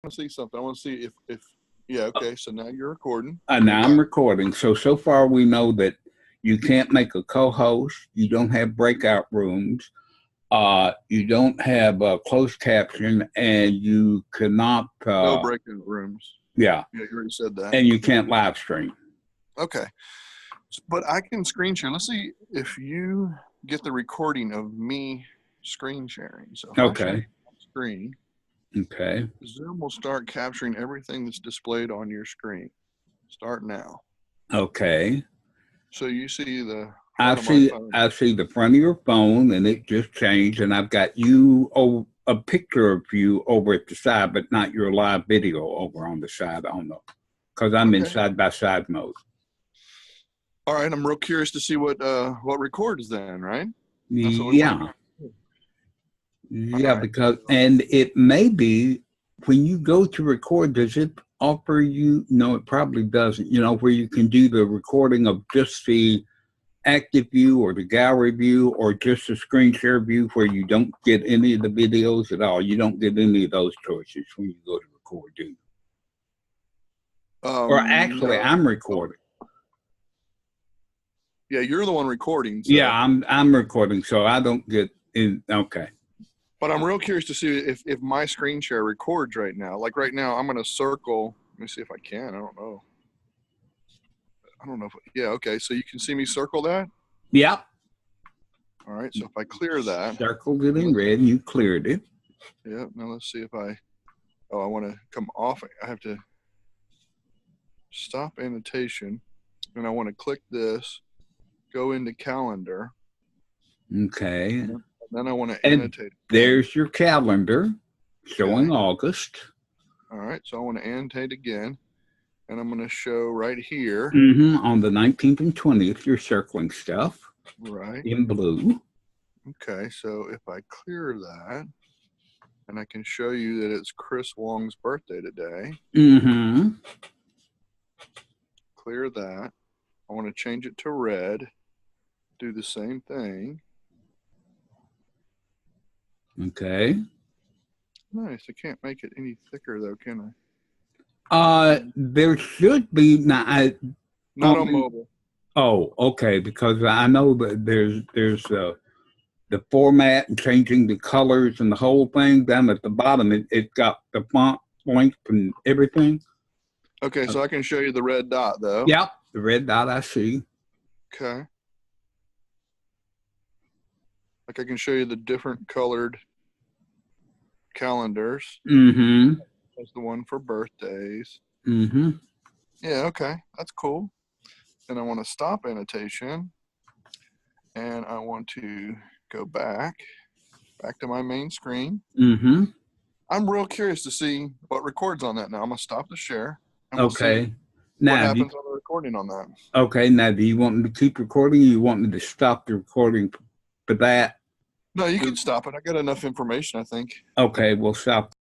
to see something. I want to see if yeah, okay, so now you're recording. Now I'm recording. So far we know that you can't make a co-host. You don't have breakout rooms. You don't have closed caption, and you cannot. No breakout rooms. Yeah. Yeah, you already said that. And you can't live stream. Okay. But I can screen share. Let's see if you get the recording of me screen sharing. So if I share screen. Okay. Zoom will start capturing everything that's displayed on your screen. Start now. Okay. So you see the I see the front of your phone, and it just changed, and I've got you a picture of you over at the side, but not your live video over on the side on the, because I'm in side-by-side mode. All right, I'm real curious to see what records then, right? Yeah. Yeah, because, and it may be when you go to record, does it offer you, no, it probably doesn't, you know, where you can do the recording of just the active view or the gallery view or just the screen share view where you don't get any of the videos at all. You don't get any of those choices when you go to record, do you? Or actually, no. I'm recording. Yeah, you're the one recording. So. Yeah, I'm recording, so I don't get in. Okay. But I'm real curious to see if my screen share records right now. Like right now, I'm going to circle. Let me see if I can. I don't know. Yeah, okay. So you can see me circle that? Yep. All right. So if I clear that. Circled it in red and you cleared it. Yeah. Now let's see if I want to come off. I have to stop annotation. And I want to click this, go into calendar. Okay. And then I want to annotate. There's your calendar showing August. All right. So I want to annotate again. And I'm going to show right here. On the 19th and 20th, you're circling stuff. Right. In blue. Okay. So if I clear that, and I can show you that it's Chris Wong's birthday today. Clear that. I want to change it to red. Do the same thing. Okay. Nice. I can't make it any thicker though, can I? There should be not on mobile. Oh, okay. Because I know that there's the format and changing the colors and the whole thing down at the bottom. It got the font length and everything. Okay, so I can show you the red dot though. Yep, the red dot I see. Okay. Like I can show you the different colored calendars. That's the one for birthdays. Yeah, okay. That's cool. And I want to stop annotation. And I want to go back to my main screen. I'm real curious to see what records on that now. I'm going to stop the share. And we'll see what happens on the recording on that. Okay. Now, do you want me to keep recording or you want me to stop the recording for that? No, you can stop it. I got enough information, I think. Okay, we'll stop.